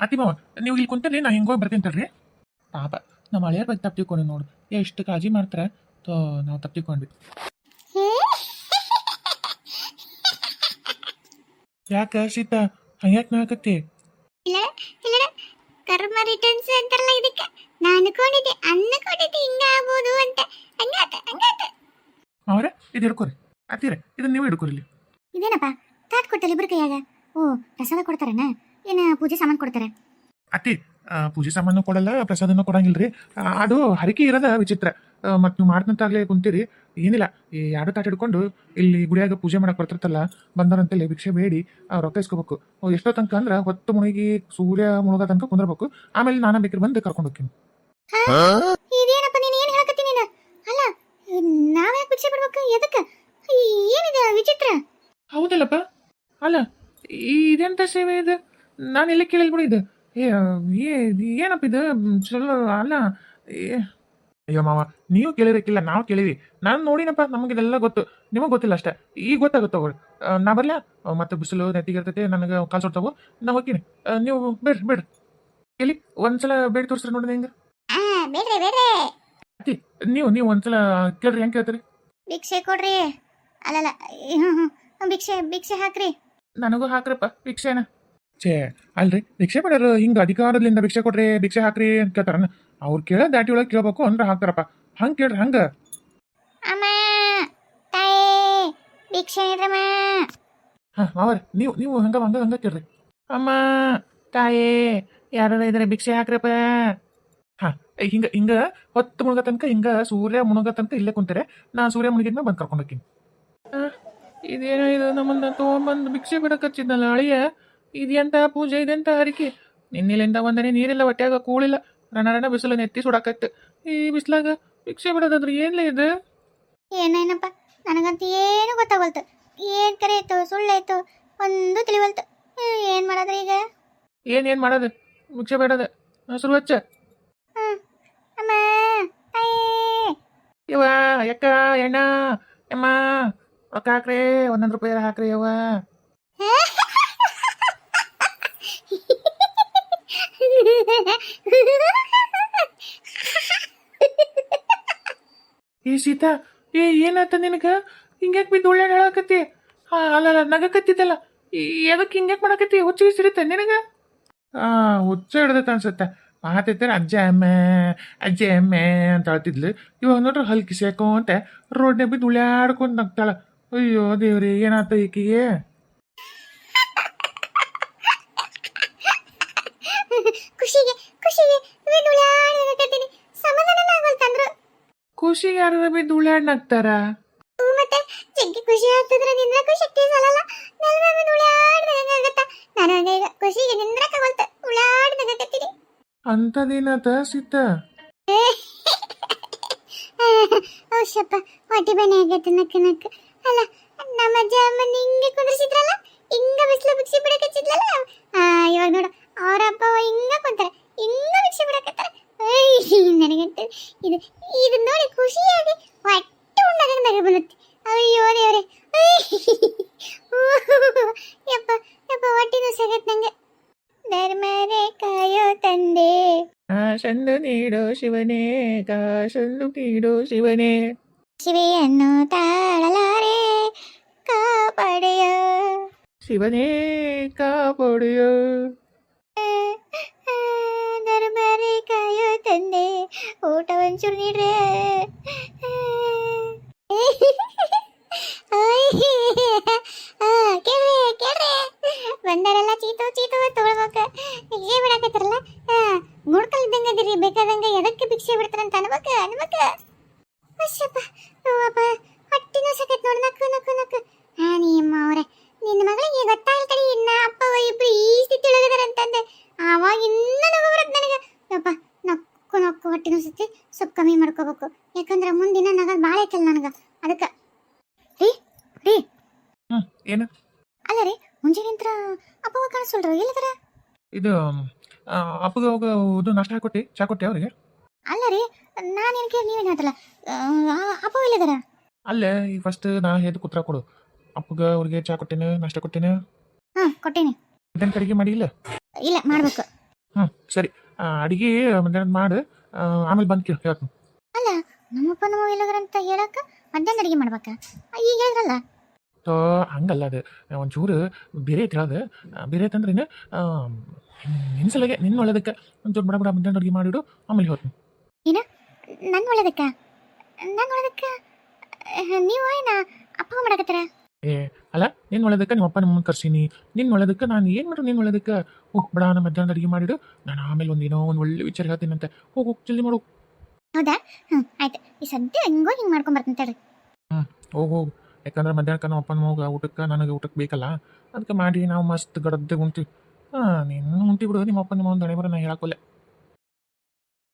ಅತಿ ಮಾವ ನೀವು ಇಲ್ಲಿ ಕುಂತಲ್ಲಿ ನಾ ಹಿಂಗೋಗಿ ಬರ್ತೀನಿ ತಡ್ರಿ. ಪಾಪ ನಮ್ಮ ಹಳೆಯರ್ ಬಗ್ಗೆ ತಪ್ಪು ತಿಳ್ಕೊಂಡು ನೋಡು ಎಷ್ಟು ಕಾಳಜಿ ಮಾಡ್ತಾರೆ. ನಾವು ತಪ್ಪು ತಿಳ್ಕೊಂಡ್ವಿ. ಯಾಕ ಸೀತಾ ಹಂಗ್ಯಾಕೆ ನಾಕತ್ತಿ? ಇಲ್ಲ ಇಲ್ಲ ಕರ್ಮ ರಿಟರ್ನ್ಸ್ ಅಂತಾರಲ್ಲ ಇದಕ್ಕೆ ನಾನು ಅನ್ಕೊಂಡಿದ್ದೆ ಹಿಂಗ ಆಗ್ಬೋದು ಅಂತ ಹಂಗಾತ ಅವ್ರೆ ಇದು ಹಿಡ್ಕೊರಿ. ಅತ್ತೀರೆ ಇದನ್ನ ನೀವು ಹಿಡ್ಕೊರಿ ಇಲ್ಲಿ. ಇದೇನಪ್ಪ ತಾಟ್ ಕೊಟ್ಟಲ್ಲಿ ಇಬ್ರು ಕೈಯಾಗ. ಓ ಪ್ರಸಾದ ಕೊಡ್ತಾರನ ಏನ ಪೂಜೆ ಸಾಮಾನು ಕೊಡ್ತಾರೆ? ಅತ್ತಿ ಪೂಜೆ ಸಾಮಾನು ಕೊಡಲ್ಲ, ಪ್ರಸಾದನೂ ಕೊಡಂಗಿಲ್ರಿ. ಅದು ಹರಕೆ ಇರೋದ ವಿಚಿತ್ರ. ಮತ್ತು ನೀವು ಮಾಡ್ದಂತಾಗ್ಲೇ ಕುಂತೀರಿ. ಏನಿಲ್ಲ, ಈ ಎರಡು ತಾಟ ಹಿಡ್ಕೊಂಡು ಇಲ್ಲಿ ಗುಡಿಯಾಗ ಪೂಜೆ ಮಾಡಕ್ ಬರ್ತಿರ್ತಲ್ಲ, ಬಂದರಂತಲ್ಲಿ ಭಿಕ್ಷೆ ಬೇಡಿ ರೊಕ್ಕ ಇಸ್ಕೋಬೇಕು. ಎಷ್ಟೋ ತನಕ ಅಂದ್ರೆ ಹೊತ್ತು ಮುಳುಗಿ ಸೂರ್ಯ ಮುಳುಗೋ ತನಕ ಕುಂದ್ರಬೇಕು. ಆಮೇಲೆ ನಾನು ಬೇಕಿರ್ ಬಂದು ಕರ್ಕೊಂಡು ಹೋಗ್ತೀನಿ. ಇದೇನಪ್ಪ ನೀನು ಏನು ಹೇಳಕತ್ತೀನಿ ನೀನು? ಅಲ್ಲ ನಾವ್ ಯಾಕೆ ಭಿಕ್ಷೆ ಬಿಡ್ಬೇಕು? ಎದಕ್ಕೆ? ಏನಿದೆ ವಿಚಿತ್ರ? ಹೌದಲ್ಲಪ್ಪ. ಅಲ್ಲ ಇದೆಂತ ಸೇವೆ ಇದು? ನಾನು ಎಲ್ಲ ಕೇಳಿಲ್ ಬಿಡಿ ಇದು. ಏನಪ್ಪ ಇದು ಚಲೋ ಅಲ್ಲ. ಅಯ್ಯೋ ಮಾವ, ನೀವು ಕೇಳಿರಕ್ಕಿಲ್ಲ, ನಾವು ಕೇಳಿವಿ. ನಾನು ನೋಡಿನಪ್ಪ, ನಮಗಿದೆಲ್ಲ ಗೊತ್ತು. ನಿಮಗೆ ಗೊತ್ತಿಲ್ಲ ಅಷ್ಟೇ. ಈಗ ಗೊತ್ತಾಗುತ್ತೆ ತಗೋರಿ. ನಾ ಬರ್ಲ ಮತ್ತೆ ಬಿಸಿಲು ನೆತ್ತಿಗಿರ್ತೈತೆ, ನನಗೆ ಕಾಲು ಸುಡ್ತಾವು. ನಾ ಹೋಗ್ತೀನಿ. ನೀವು ಬೇಡ್ರಿ ಎಲ್ಲಿ ಒಂದ್ಸಲ ಬೇಡಿ ತೋರಿಸ್ರಿ ನೋಡಿ ಹೆಂಗೆ. ಬೇಡ್ರೆ ಅತ್ತಿ ನೀವು ಒಂದ್ಸಲ ಕೇಳ್ರಿ, ಹೆಂಗೆ ಕೇಳ್ತೀರಿ? ಭಿಕ್ಷೆ ಕೊಡ್ರಿ. ಅಲ್ಲಲ್ಲ ಭಿಕ್ಷೆ ಹಾಕ್ರಿ. ನನಗೂ ಹಾಕ್ರಪ್ಪ ಭಿಕ್ಷೆನ. ಛೇ ಅಲ್ರಿ, ಭಿಕ್ಷೆ ಬೇಡರು ಹಿಂಗೆ ಅಧಿಕಾರದಿಂದ ಭಿಕ್ಷೆ ಕೊಡ್ರಿ, ಭಿಕ್ಷೆ ಹಾಕ್ರಿ ಅಂತ ಕೇಳ್ತಾರ. ಅವ್ರು ಕೇಳೋ ದಾಟಿ ಒಳಗೆ ಕೇಳ್ಬೇಕು ಅಂದ್ರೆ ಹಾಕ್ತಾರಪ್ಪ. ಹಂಗೆ ಕೇಳ್ರಿ ಹಂಗ. ಅಮ್ಮ ತಾಯಿ ಭಿಕ್ಷೆ ಇಡ್ರಮ್ಮ. ಹಾಂ ಮಾವರ್, ನೀವು ಹಂಗ ಕೇಳ್ರಿ. ಅಮ್ಮ ತಾಯೇ ಯಾರು ಇದ್ರೆ ಭಿಕ್ಷೆ ಹಾಕ್ರಪ್ಪ. ಹಾಂ ಹಿಂಗ ಹೊತ್ತು ಮುಳುಗೋ ತನಕ, ಹಿಂಗ ಸೂರ್ಯ ಮುಳುಗೋ ತನಕ ಇಲ್ಲೇ ಕುಂತಾರೆ. ನಾ ಸೂರ್ಯ ಮುಳುಗಿದ್ಮೇಲೆ ಬಂದು ಕರ್ಕೊಂಡು ಹೋಗ್ತೀನಿ. ಇದೇನೋ ಇದು ನಮ್ಮನ್ನ ತೊಗೊಂಬಂದು ಭಿಕ್ಷೆ ಬಿಡಕ್ಕೆ ಹಚ್ಚಿದ್ನಲ್ಲ ಅಳಿಯ. ಇದೆಂತ ಪೂಜೆ, ಇದೆಂತ ಹರಿಕೆ. ನಿನ್ನೆಲಿಂದ ಒಂದನೇ ನೀರಿಲ್ಲ, ಹೊಟ್ಯಾಗ ಕೂಳಿಲ್ಲ, ರಣ ಬಿಸಿಲು ನೆತ್ತಿ ಸುಡಾಕತ್ತು. ಈ ಬಿಸಿಲಾಗ ಭಿಕ್ಷೆ ಬಿಡೋದಾದ್ರೆ ಏನ್ಲೇ ಇದು? ಏನೇನಪ್ಪ ನನಗಂತೂ ಏನು ಗೊತ್ತಾಗಲ್ತು. ಏನ್ ಕರೆ ಆಯ್ತು ಸುಳ್ಳಾಯ್ತು ಒಂದು ತಿಳಿವಲ್ತು. ಏನ್ ಮಾಡೋದ್ರಿ ಈಗ? ಏನ್ ಮಾಡೋದು? ಭಿಕ್ಷೆ ಬೇಡದ ಶುರು ಹಚ್ಚ. ಅಮ್ಮ ತಾಯಿ ಯವ್ವ ಯಕ್ಕ ಎಣ್ಣ ಅಮ್ಮ ರೊಕ್ಕ ಹಾಕ್ರಿ, 100 ರೂಪಾಯಿ ಹಾಕ್ರಿ ಯವ್ವ. ಈ ಸೀತಾ ಏನಾಯ್ತ ನಿನಗ? ಹಿಂಗ್ಯಾಕ್ ಬಿದ್ದು ಒಳ್ಳೆ ಹೇಳಕತ್ತಿ? ಅಲ್ಲ ನಗಕತ್ತಿದ್ದಲ್ಲ, ಎದಕ್ಕೆ ಹಿಂಗ್ಯಾಕ್ ಮಾಡಕತ್ತಿ? ಹುಚ್ಚಿಗೆ ಸಿಡುತ್ತೆ ನಿನಗ? ಹುಚ್ಚ ಹಿಡ್ದೈತೆ ಅನ್ಸುತ್ತೆ. ಮಾತೈತಾರೆ ಅಜ್ಜೆ ಎಮ್ಮೆ ಅಂತ ಹೇಳ್ತಿದ್ಲು. ಇವಾಗ ನೋಡ್ರಿ ಹಲ್ಕಿ ಸೇಕೋಂತ ರೋಡ್ನೇ ಬಿದ್ದು ಉಳ್ಯಾಡ್ಕೊಂಡು ನಗ್ತಾಳ. ಅಯ್ಯೋ ದೇವ್ರಿ, ಏನಾಯ್ತ ಈಕಿಗೆ? ಖುಷಿಗೆ ಯಾರು ಬಿದ್ದು ಉಳ್ಯಾಡ್ ನಗ್ತಾರ? ಮತ್ತೆ ಜಗ್ಗಿ ಖುಷಿ ಆಗ್ತದ್ರ ನಿಂದ್ರಕ್ಕೂ ಶಕ್ತಿ ಸಾಲಲ್ಲ. ನಲ್ವೇ ಉಳ್ಳಾಡ್ದಾಗತ್ತ. ನಾನು ಈಗ ಖುಷಿಗೆ ನಿಂದ್ರಕ್ಕ ಬಂತ ಉಳ್ಳಾಡ್ದಾಗತ್ತೀನಿ. ಅಂತದೇನತ ಸೀತಾ? ಔಷಪ್ಪ ಹೊಟ್ಟೆ ಬನ್ನಿ ಆಗತ್ತೆ ನಕ್ಕ. ಅಲ್ಲ ನಮ್ಮ ಅಜ್ಜ ಅಮ್ಮನ ಹಿಂಗೆ ಕುಂದ್ರಿಸಿದ್ರಲ್ಲ, ಹಿಂಗ ಬಿಸಿಲು ಭಿಕ್ಷೆ ಬಿಡಕ್ಕೆ ಹಚ್ಚಿದ್ಲಲ್ಲ. ಇವಾಗ ನೋಡು ಅವರಪ್ಪ ಹಿಂಗ ಕುಂತಾರೆ, ಹಿಂಗ ಭಿಕ್ಷೆ ಬಿಡಕತ್ತಾರ. ನನಗಂತ ಇದು ನೋಡಿ ಖುಷಿಯಾಗಿ ಹೊಟ್ಟೆ ಉಂಡಾಗ ನಗ ಬರುತ್ತೆ. ಅಯ್ಯೋ ದೇವ್ರೆ, ಯಪ್ಪ ಹೊಟ್ಟಿನೂ ಸಗತ್ ನಂಗೆ. ಧರ್ಮರೇ ಕಾಯೋ ತಂದೆ, ಕಾಶಂದು ನೀಡೋ ಶಿವನೇ, ಕಾಶಂದು ನೀಡೋ ಶಿವನೇ. ಶಿವೆಯನ್ನು ತಾಳಲಾರೆ ಕಾಪಾಡೆಯ ಶಿವನೇ ಕಾಪಾಡೆಯೋ. ಧರ್ಮರೇ ಕಾಯೋ ತಂದೆ, ಊಟ ಒಂಚೂರು ನೀಡ್ರೆ. ಕೇಳ್ರಿ ಬಂದಾರೆಲ್ಲ ಚೀತು ತೊಗೊಳ್ಬೇಕ. ಭಿಕ್ಷೆ ಬಿಡಾಕತ್ತಾರಲ್ಲ, ಗುಡ್ಕಲ್ ಇದ್ದಂಗ ಅದಿರಿ, ಬೇಕಾದಂಗ ಎದಕ್ಕೆ ಭಿಕ್ಷೆ ಬಿಡ್ತಾರಂತ ಅನ್ಬೇಕ. ಅಯ್ಯಪ್ಪ ಹೊಟ್ಟಿನೂ ಸಕತ್ ನೋಡ್ ನಕ್ಕು. ನಿಮ್ಮ ಅವ್ರೆ ನಿನ್ನ ಮಗಳಿಗೆ ಗೊತ್ತಾಗ್ತಡಿ ಇನ್ನ ಅಪ್ಪ ಇಬ್ರು ಈ ಸ್ಥಿತಿ ಒಳಗದಾರಂತಂದೆ. ಆವಾಗ ಇನ್ನ ನಗು ಬರತ್ ನನಗೆ. ಯಪ್ಪ ನಕ್ಕು ಹೊಟ್ಟಿನೂ ಸತಿ ಸ್ವಲ್ಪ ಕಮ್ಮಿ ಮಾಡ್ಕೋಬೇಕು. ಯಾಕಂದ್ರೆ ಮುಂದಿನ ನಗಲ್ ಭಾಳ ಐತಲ್ಲ ನನಗ. ಅದಕ್ಕೆ ರೀ ಏನು? ಅಲ್ಲ ರೀ, ಮುಂಜಾನೆ ಅಪ್ಪವ ಕಾಣಿಸ್ಕೊಳ್ರ, ಎಲ್ಲದರ? ಇದು ಅಪ್ಪಗೆ ಹೋಗ ಇದು ನಾಷ್ಟ ಹಾಕೊಟ್ಟಿ, ಚಾ ಕೊಟ್ಟಿ ಅವ್ರಿಗೆ? ಅಲ್ಲ ರೀ, ನಾನೇನು ಕೇಳಿ ನೀವೇನು ಹೇಳ್ತಲ್ಲ, ಅಪ್ಪವ ಎಲ್ಲದರ? ಅಲ್ಲೇ ಈಗ ಫಸ್ಟ್ ನಾ ಹೇಳಿ ಕೂತ್ರ ಕೊಡು. ಅಪ್ಪಗೆ ಅವ್ರಿಗೆ ಚಾ ಕೊಟ್ಟೇನೆ, ನಾಷ್ಟ ಕೊಟ್ಟೇನೆ. ಕೊಟ್ಟೇನಿ. ಇದನ್ನ ಕಡೆಗೆ ಮಾಡಿ ಇಲ್ಲ ಮಾಡ್ಬೇಕು. ಹ್ಞೂ ಸರಿ ಅಡಿಗೆ ಮಧ್ಯಾಹ್ನ ಮಾಡು ಆಮೇಲೆ ಬಂದು ಕೇಳಿ ಹೇಳ್ತೀನಿ. ಅಲ್ಲ ನಮ್ಮಪ್ಪ ನಮ್ಮ ಎಲ್ಲೋದ್ರಂತ ಹೇಳಕ್ಕ ಮಧ್ಯಾಹ್ನ ಅಡಿಗೆ ಮಾಡ್ಬೇಕಾ ಈಗ ಹೇಳಿದ್ರಲ್ಲ. ಸೊ ಹಂಗಲ್ಲ ಅದು ಒಂಚೂರು ಬೇರೆ ಐತಿ ಹೇಳೋದು ಬೇರೆ ಐತಂದ್ರೆ ಇನ್ನು ನಿನ್ನ ಸಲಗೆ ನಿನ್ನ ಒಳ್ಳೇದಕ್ಕೆ ಒಂಚೂರು ಬಡ ಬಡ ಮಧ್ಯಾಹ್ನ ಅಡುಗೆ ಮಾಡಿಡು ಆಮೇಲೆ ಹೇಳ್ತೀನಿ. ಏನ ನನ್ನ ಒಳ್ಳೇದಕ್ಕ ನನ್ನ ಒಳ್ಳೇದಕ್ಕ ನೀವು ಏನ ಅಪ್ಪ ಮಾಡಕತ್ತಾರ? ಏ ಅಲ್ಲ ನಿನ್ನ ಒಳ್ಳೇದಕ್ಕೆ ನಿಮ್ಮ ಅಪ್ಪ ನಿಮ್ಮನ್ನ ಕರ್ಸೀನಿ ನಿನ್ನ ಒಳ್ಳೇದಕ್ಕೆ ನಾನು ಏನು ಮಾಡ್ರು ನಿನ್ನ ಒಳ್ಳೇದಕ್ಕೆ ಹೋಗಿ ಬಡ ನಾನು ಮಧ್ಯಾಹ್ನ ಅಡುಗೆ ಮಾಡಿಡು ನಾನು ಆಮೇಲೆ ಒಂದೇನೋ ಒಂದು ಒಳ್ಳೆ ವಿಚಾರ ಹೇಳ್ತೀನಂತೆ ಹೋಗಿ ಹೋಗಿ ಜಲ್ದಿ ಮಾಡು. ಹೌದಾ ಆಯ್ತು ಈ ಸದ್ಯ ಹೆಂಗೋ ಹಿಂಗೆ ಮಾಡ್ಕೊಂಡ್ ಬರ್ತೀನಿ ತಡ್ರಿ. ಹೋಗಿ ಹೋಗು ಯಾಕಂದ್ರೆ ಮಧ್ಯಾಹ್ನಕ್ಕೆ ನಮ್ಮ ಅಪ್ಪನ ಹೋಗ ಊಟಕ್ಕೆ ನನಗೆ ಊಟಕ್ಕೆ ಬೇಕಲ್ಲ ಅದಕ್ಕೆ ಮಾಡಿ ನಾವು ಮಸ್ತ್ ಗಡದ್ದೆ ಉಣ್ತೀವಿ. ನೀನು ಉಂಟಿ ಬಿಡು ನಿಮ್ಮ ಅಪ್ಪ ನಿಮ್ಮ ಒಂದು ದಣೆ ಬರೋ ನಾ ಹೇಳಕ್ಕೊಲ್ಲ.